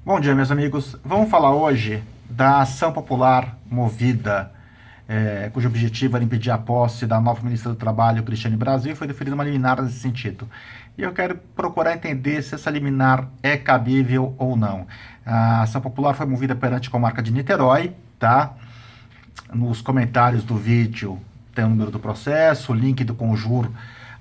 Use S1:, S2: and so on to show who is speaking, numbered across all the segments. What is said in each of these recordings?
S1: Bom dia, meus amigos. Vamos falar hoje da ação popular movida, cujo objetivo era impedir a posse da nova ministra do Trabalho, Cristiane Brasil, e foi deferida uma liminar nesse sentido. E eu quero procurar entender se essa liminar é cabível ou não. A ação popular foi movida perante a comarca de Niterói, tá? Nos comentários do vídeo tem o número do processo, o link do Conjur,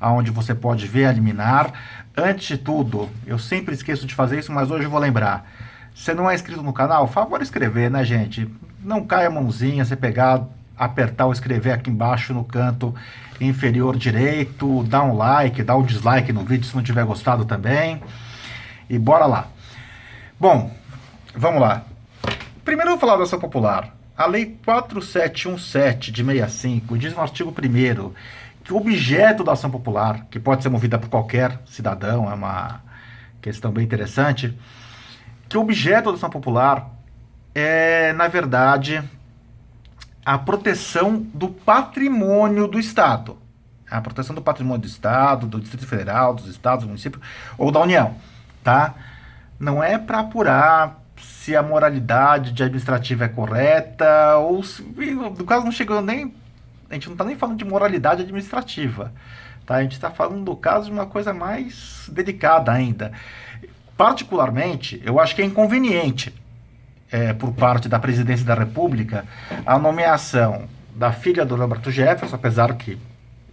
S1: onde você pode ver a liminar. Antes de tudo, eu sempre esqueço de fazer isso, mas hoje eu vou lembrar. Você não é inscrito no canal? Favor inscrever, né, gente? Não caia a mãozinha, você pegar, apertar o inscrever aqui embaixo no canto inferior direito, dá um like, dá um dislike no vídeo se não tiver gostado também. E bora lá. Bom, vamos lá. Primeiro eu vou falar da ação popular. A Lei 4717 de 65 diz no artigo 1º que o objeto da ação popular, que pode ser movida por qualquer cidadão, é uma questão bem interessante, que o objeto da ação popular é, na verdade, a proteção do patrimônio do Estado. A proteção do patrimônio do Estado, do Distrito Federal, dos Estados, do município ou da União, tá? Não é para apurar se a moralidade administrativa é correta ou se, no caso não chegou nem, a gente não está nem falando de moralidade administrativa, tá? A gente está falando do caso de uma coisa mais delicada ainda. Particularmente, eu acho que é inconveniente, por parte da Presidência da República, a nomeação da filha do Roberto Jefferson, apesar que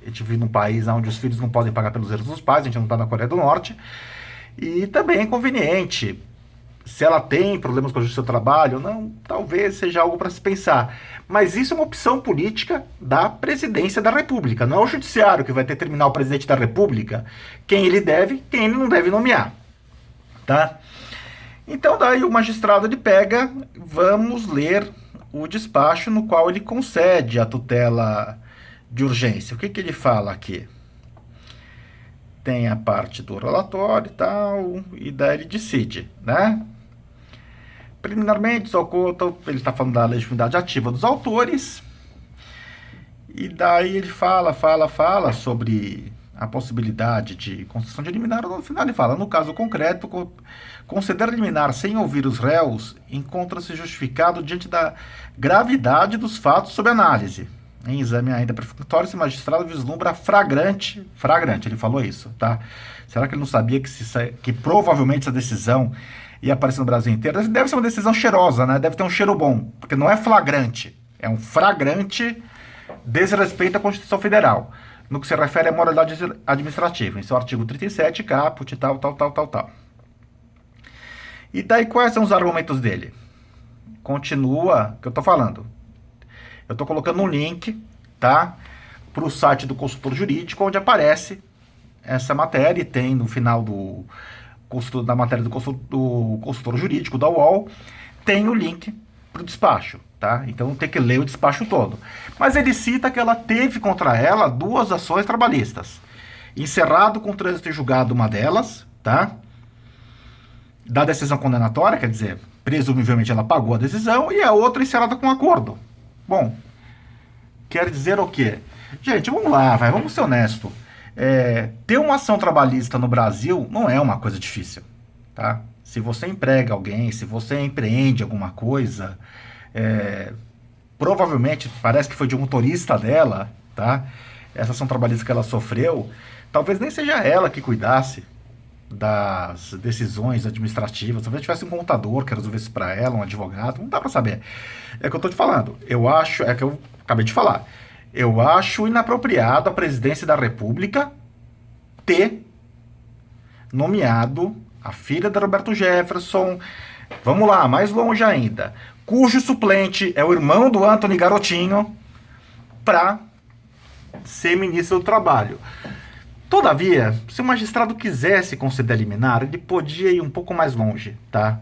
S1: a gente vive num país onde os filhos não podem pagar pelos erros dos pais, a gente não está na Coreia do Norte, e também é inconveniente, se ela tem problemas com a justiça do trabalho, não, talvez seja algo para se pensar. Mas isso é uma opção política da Presidência da República, não é o Judiciário que vai determinar o Presidente da República quem ele deve, quem ele não deve nomear. Tá? Então daí o magistrado ele pega, vamos ler o despacho no qual ele concede a tutela de urgência. O que ele fala aqui? Tem a parte do relatório e tal, e daí ele decide, né? Preliminarmente, ele está falando da legitimidade ativa dos autores, e daí ele fala sobre a possibilidade de concessão de liminar. No final ele fala, no caso concreto, conceder liminar sem ouvir os réus encontra-se justificado diante da gravidade dos fatos sob análise. Em exame ainda perfunctório, esse magistrado vislumbra flagrante, ele falou isso, tá? Será que ele não sabia que provavelmente essa decisão ia aparecer no Brasil inteiro? Deve ser uma decisão cheirosa, né? Deve ter um cheiro bom, porque não é flagrante, é um flagrante desrespeito à Constituição Federal, no que se refere à moralidade administrativa, em seu artigo 37, caput, tal. E daí quais são os argumentos dele? Continua, o que eu estou falando. Eu estou colocando um link, tá, para o site do consultor jurídico, onde aparece essa matéria, e tem no final da matéria do consultor jurídico, da UOL, tem o link para o despacho, tá? Então tem que ler o despacho todo. Mas ele cita que ela teve contra ela 2 ações trabalhistas. Encerrado com trânsito em julgado uma delas, tá? Da decisão condenatória, quer dizer, presumivelmente ela pagou a decisão, e a outra encerrada com acordo. Bom, quer dizer o quê? Gente, vamos lá, vamos ser honestos. Ter uma ação trabalhista no Brasil não é uma coisa difícil, tá? Se você emprega alguém, se você empreende alguma coisa, provavelmente, parece que foi de um motorista dela, tá? Essa ação trabalhista que ela sofreu, talvez nem seja ela que cuidasse das decisões administrativas, talvez tivesse um contador que resolvesse isso para ela, um advogado, não dá para saber. É o que eu tô te falando. Eu acho, é que eu acabei de falar. Eu acho inapropriado a Presidência da República ter nomeado a filha da Roberto Jefferson, vamos lá, mais longe ainda, cujo suplente é o irmão do Antony Garotinho, para ser ministro do Trabalho. Todavia, se o magistrado quisesse conceder liminar, ele podia ir um pouco mais longe, tá?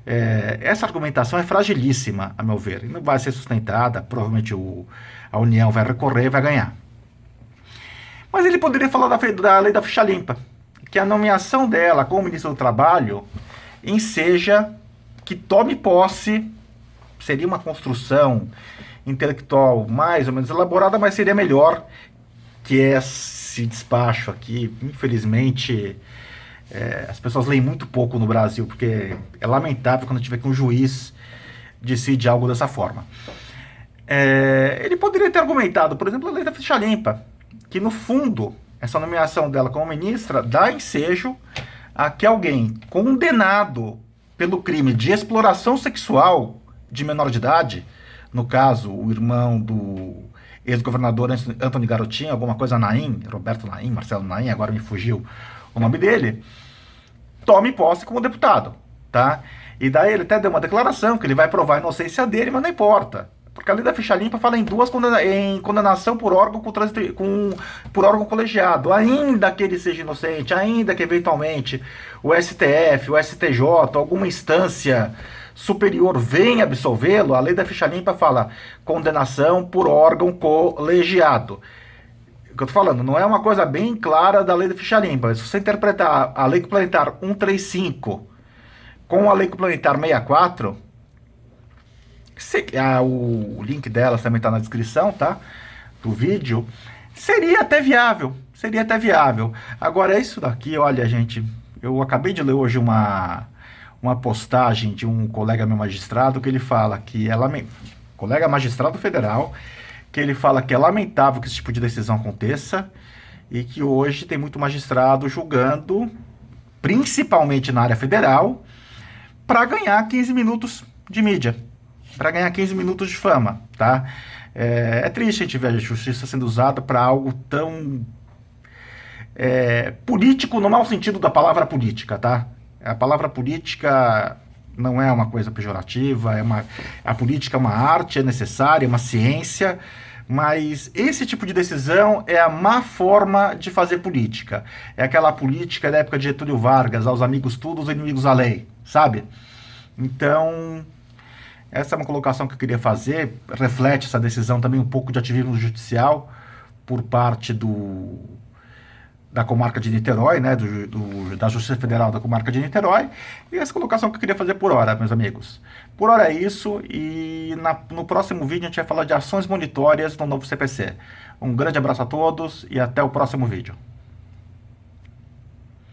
S1: Essa argumentação é fragilíssima, a meu ver, e não vai ser sustentada, provavelmente a União vai recorrer e vai ganhar. Mas ele poderia falar da lei da ficha limpa, que a nomeação dela como ministro do Trabalho enseja que tome posse, seria uma construção intelectual mais ou menos elaborada, mas seria melhor que esse despacho aqui, infelizmente, As pessoas leem muito pouco no Brasil, porque é lamentável quando tiver que um juiz decide algo dessa forma. Ele poderia ter argumentado, por exemplo, a lei da ficha limpa, que no fundo, essa nomeação dela como ministra dá ensejo a que alguém condenado pelo crime de exploração sexual de menor de idade, no caso, o irmão do ex-governador Antony Garotinho, alguma coisa Naim, Roberto Naim, Marcelo Naim, agora me fugiu o nome dele, tome posse como deputado, tá? E daí ele até deu uma declaração que ele vai provar a inocência dele, mas não importa. Porque a lei da ficha limpa fala em condenação por órgão, por órgão colegiado. Ainda que ele seja inocente, ainda que eventualmente o STF, o STJ, alguma instância superior venha absolvê-lo, a lei da ficha limpa fala condenação por órgão colegiado. O que eu tô falando, não é uma coisa bem clara da lei da ficha limpa. Se você interpretar a lei complementar 135 com a lei complementar 64, o link delas também está na descrição, tá? Do vídeo. Seria até viável. Seria até viável. Agora, isso daqui, olha, gente, eu acabei de ler hoje uma postagem de um colega meu magistrado que ele fala que colega magistrado federal, que ele fala que é lamentável que esse tipo de decisão aconteça e que hoje tem muito magistrado julgando, principalmente na área federal, para ganhar 15 minutos de mídia, para ganhar 15 minutos de fama, tá? É triste a gente ver a justiça sendo usada para algo tão político, no mau sentido da palavra política, tá? A palavra política não é uma coisa pejorativa, a política é uma arte, é necessária, é uma ciência, mas esse tipo de decisão é a má forma de fazer política. É aquela política da época de Getúlio Vargas, aos amigos tudo, aos inimigos a lei, sabe? Então, essa é uma colocação que eu queria fazer, reflete essa decisão também um pouco de ativismo judicial por parte da comarca de Niterói, né, da Justiça Federal da comarca de Niterói, e essa colocação que eu queria fazer por hora, meus amigos. Por hora é isso, e no próximo vídeo a gente vai falar de ações monitórias no novo CPC. Um grande abraço a todos e até o próximo vídeo.